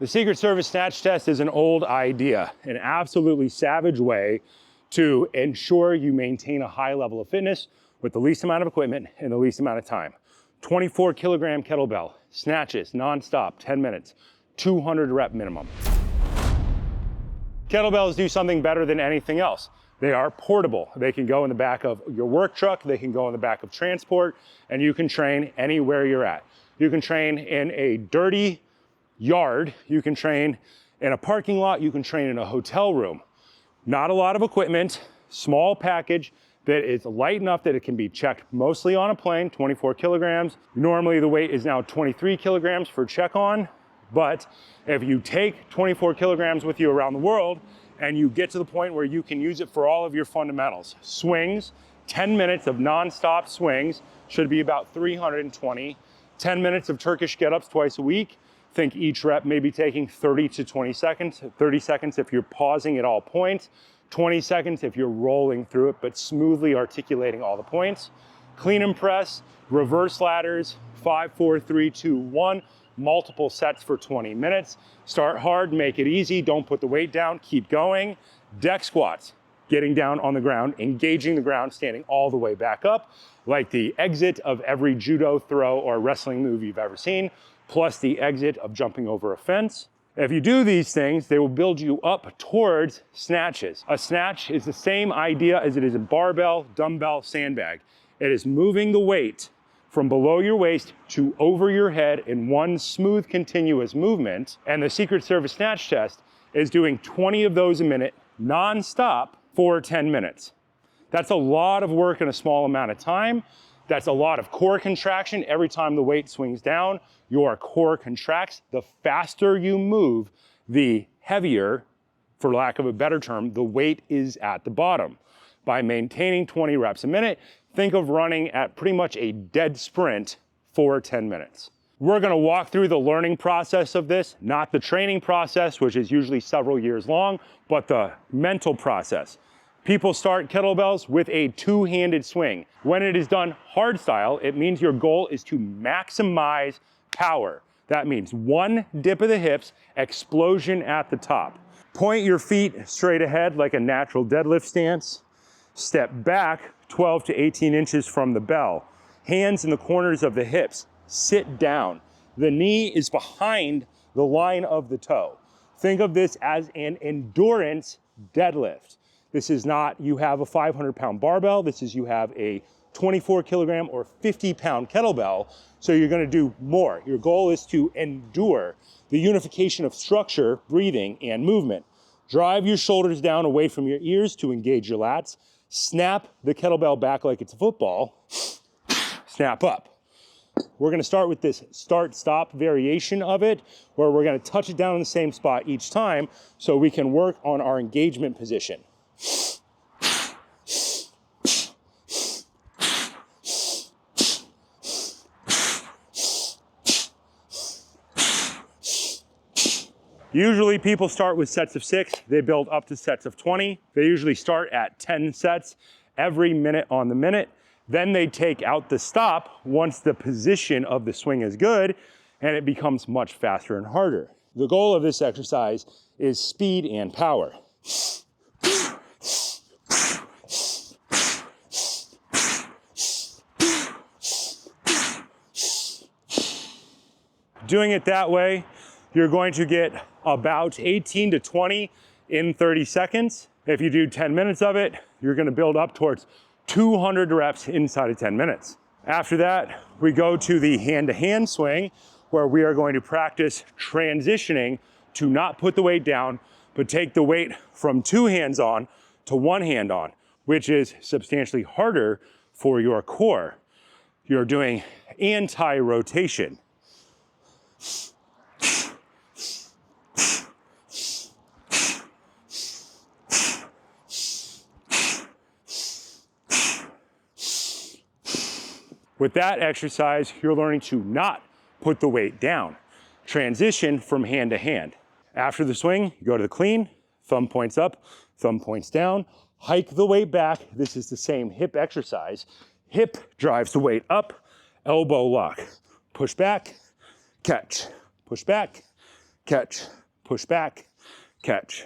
The Secret Service snatch test is an old idea, an absolutely savage way to ensure you maintain a high level of fitness with the least amount of equipment in the least amount of time. 24 kilogram kettlebell, snatches, nonstop, 10 minutes, 200 rep minimum. Kettlebells do something better than anything else. They are portable. They can go in the back of your work truck, they can go in the back of transport, and you can train anywhere you're at. You can train in a dirty yard, you can train in a parking lot, you can train in a hotel room. Not a lot of equipment, small package that is light enough that it can be checked mostly on a plane, 24 kilograms. Normally the weight is now 23 kilograms for check on, but if you take 24 kilograms with you around the world and you get to the point where you can use it for all of your fundamentals, swings, 10 minutes of nonstop swings should be about 320, 10 minutes of Turkish get-ups twice a week. Think each rep may be taking 30 to 20 seconds, 30 seconds if you're pausing at all points, 20 seconds if you're rolling through it, but smoothly articulating all the points. Clean and press, reverse ladders, 5, 4, 3, 2, 1, multiple sets for 20 minutes. Start hard, make it easy, don't put the weight down, keep going. Deck squats, getting down on the ground, engaging the ground, standing all the way back up, like the exit of every judo throw or wrestling move you've ever seen, plus the exit of jumping over a fence. If you do these things, they will build you up towards snatches. A snatch is the same idea as it is a barbell, dumbbell, sandbag. It is moving the weight from below your waist to over your head in one smooth, continuous movement. And the Secret Service snatch test is doing 20 of those a minute, non-stop, for 10 minutes. That's a lot of work in a small amount of time. That's a lot of core contraction. Every time the weight swings down, your core contracts. The faster you move, the heavier, for lack of a better term, the weight is at the bottom. By maintaining 20 reps a minute, think of running at pretty much a dead sprint for 10 minutes. We're gonna walk through the learning process of this, not the training process, which is usually several years long, but the mental process. People start kettlebells with a two-handed swing. When it is done hard style, it means your goal is to maximize power. That means one dip of the hips, explosion at the top. Point your feet straight ahead like a natural deadlift stance. Step back 12 to 18 inches from the bell. Hands in the corners of the hips. Sit down. The knee is behind the line of the toe. Think of this as an endurance deadlift. This is not you have a 500-pound barbell. This is you have a 24 kilogram or 50-pound kettlebell. So you're gonna do more. Your goal is to endure the unification of structure, breathing, and movement. Drive your shoulders down away from your ears to engage your lats. Snap the kettlebell back like it's a football. Snap up. We're gonna start with this start-stop variation of it, where we're gonna touch it down in the same spot each time so we can work on our engagement position. Usually people start with sets of 6, they build up to sets of 20. They usually start at 10 sets every minute on the minute. Then they take out the stop once the position of the swing is good, and it becomes much faster and harder. The goal of this exercise is speed and power. Doing it that way, you're going to get about 18 to 20 in 30 seconds. If you do 10 minutes of it, you're gonna build up towards 200 reps inside of 10 minutes. After that, we go to the hand-to-hand swing, where we are going to practice transitioning to not put the weight down, but take the weight from 2 hands on to 1 hand on, which is substantially harder for your core. You're doing anti-rotation. With that exercise, you're learning to not put the weight down. Transition from hand to hand. After the swing, you go to the clean, thumb points up, thumb points down, hike the weight back. This is the same hip exercise. Hip drives the weight up, elbow lock. Push back, catch, push back, catch, push back, catch.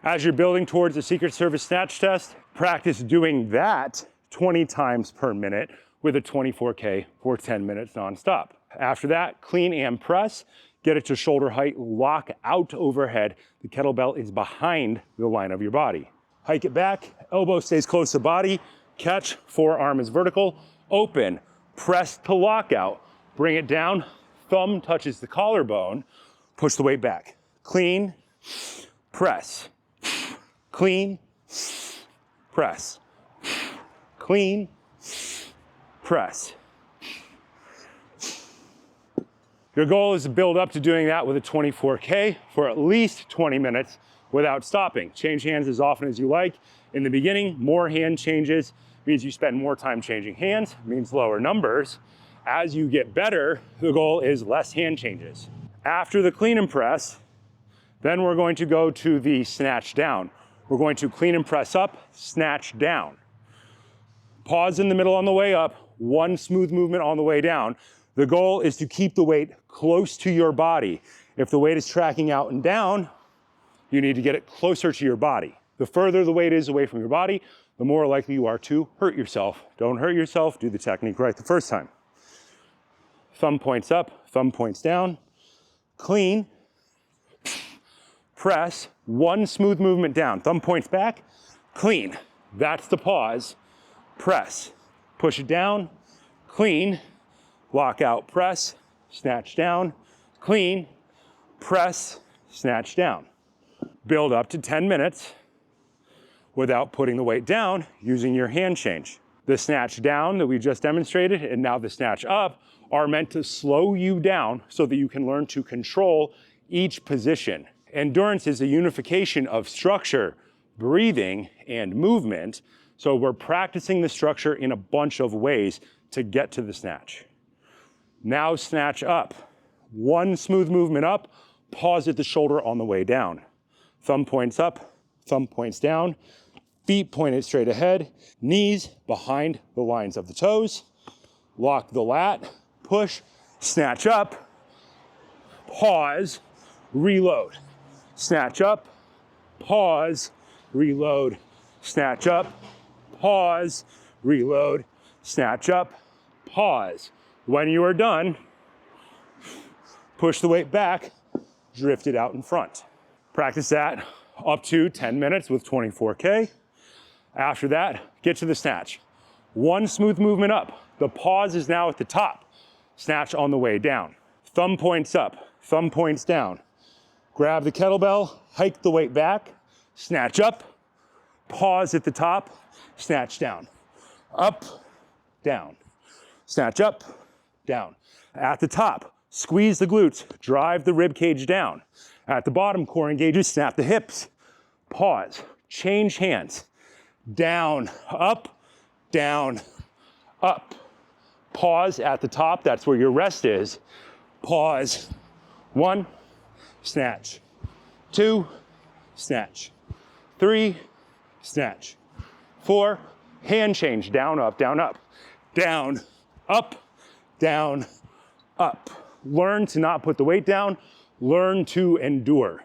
As you're building towards the Secret Service snatch test, practice doing that 20 times per minute with a 24K for 10 minutes nonstop. After that, clean and press, get it to shoulder height, lock out overhead. The kettlebell is behind the line of your body. Hike it back, elbow stays close to body, catch, forearm is vertical, open, press to lockout, bring it down, thumb touches the collarbone, push the weight back. Clean, press, clean, press, clean, press. Your goal is to build up to doing that with a 24K for at least 20 minutes without stopping. Change hands as often as you like. In the beginning, more hand changes means you spend more time changing hands, means lower numbers. As you get better, the goal is less hand changes. After the clean and press, then we're going to go to the snatch down. We're going to clean and press up, snatch down. Pause in the middle on the way up, one smooth movement on the way down. The goal is to keep the weight close to your body. If the weight is tracking out and down, you need to get it closer to your body. The further the weight is away from your body, the more likely you are to hurt yourself. Don't hurt yourself, do the technique right the first time. Thumb points up, thumb points down, clean, press, one smooth movement down. Thumb points back, clean. That's the pause. Press, push it down, clean, lock out, press, snatch down, clean, press, snatch down. Build up to 10 minutes without putting the weight down using your hand change. The snatch down that we just demonstrated and now the snatch up are meant to slow you down so that you can learn to control each position. Endurance is a unification of structure, breathing, and movement. So we're practicing the structure in a bunch of ways to get to the snatch. Now snatch up. One smooth movement up, pause at the shoulder on the way down. Thumb points up, thumb points down, feet pointed straight ahead, knees behind the lines of the toes, lock the lat, push, snatch up, pause, reload. Snatch up, pause, reload, snatch up, pause, reload, snatch up, pause. When you are done, push the weight back, drift it out in front. Practice that up to 10 minutes with 24K. After that, get to the snatch. One smooth movement up. The pause is now at the top. Snatch on the way down. Thumb points up, thumb points down. Grab the kettlebell, hike the weight back, snatch up, pause at the top, snatch down. Up, down. Snatch up, down. At the top, squeeze the glutes, drive the rib cage down. At the bottom, core engages, snap the hips. Pause, change hands. Down, up, up. Pause at the top, that's where your rest is. Pause, 1, snatch. 2, snatch. 3, snatch. 4, hand change, down, up, down, up. Down, up, up. Learn to not put the weight down. Learn to endure.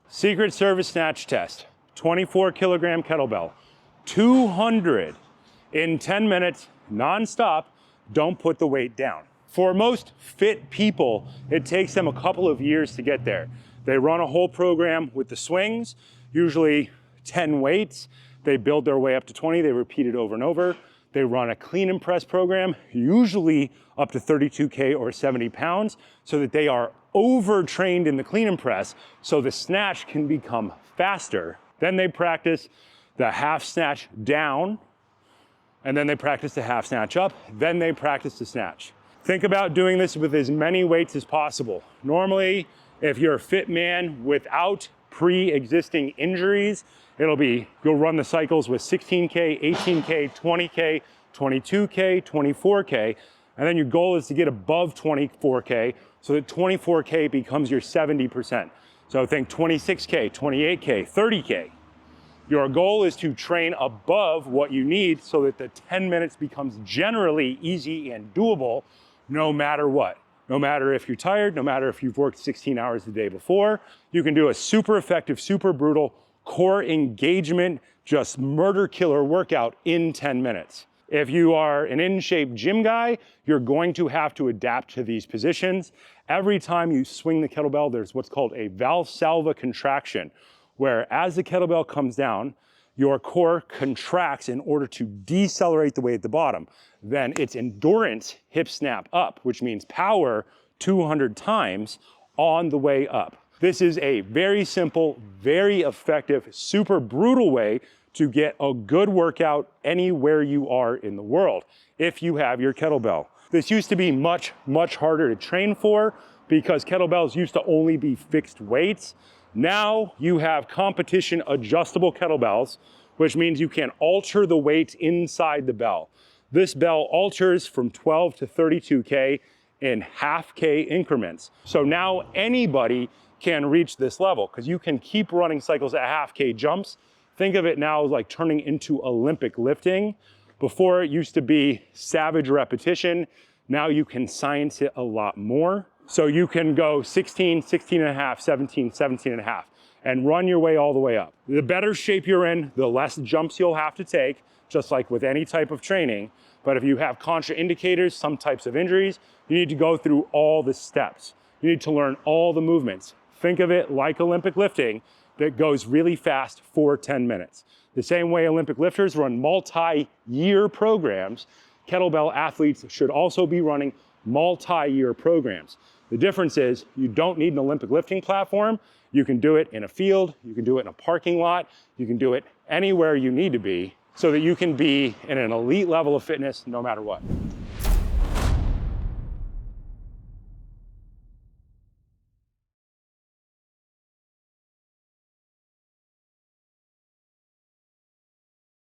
Secret Service snatch test. 24 kilogram kettlebell. 200 in 10 minutes, nonstop. Don't put the weight down. For most fit people, it takes them a couple of years to get there. They run a whole program with the swings, usually 10 weights. They build their way up to 20. They repeat it over and over. They run a clean and press program, usually up to 32K or 70 pounds, so that they are overtrained in the clean and press, so the snatch can become faster. Then they practice the half snatch down, and then they practice the half snatch up, then they practice the snatch. Think about doing this with as many weights as possible. Normally, if you're a fit man without pre-existing injuries, you'll run the cycles with 16K, 18K, 20K, 22K, 24K, and then your goal is to get above 24K so that 24K becomes your 70%. So think 26K, 28K, 30K. Your goal is to train above what you need so that the 10 minutes becomes generally easy and doable no matter what. No matter if you're tired, no matter if you've worked 16 hours the day before, you can do a super effective, super brutal core engagement, just murder killer workout in 10 minutes. If you are an in-shape gym guy, you're going to have to adapt to these positions. Every time you swing the kettlebell, there's what's called a Valsalva contraction, where as the kettlebell comes down, your core contracts in order to decelerate the weight at the bottom. Then its endurance hip snap up, which means power 200 times on the way up. This is a very simple, very effective, super brutal way to get a good workout anywhere you are in the world if you have your kettlebell. This used to be much, much harder to train for because kettlebells used to only be fixed weights. Now you have competition adjustable kettlebells, which means you can alter the weight inside the bell. This bell alters from 12 to 32K in half K increments. So now anybody can reach this level because you can keep running cycles at half K jumps. Think of it now as like turning into Olympic lifting. Before it used to be savage repetition. Now you can science it a lot more. So you can go 16, 16 and a half, 17, 17 and a half, and run your way all the way up. The better shape you're in, the less jumps you'll have to take, just like with any type of training. But if you have contraindicators, some types of injuries, you need to go through all the steps. You need to learn all the movements. Think of it like Olympic lifting that goes really fast for 10 minutes. The same way Olympic lifters run multi-year programs, kettlebell athletes should also be running multi-year programs. The difference is you don't need an Olympic lifting platform. You can do it in a field, you can do it in a parking lot, you can do it anywhere you need to be so that you can be in an elite level of fitness no matter what.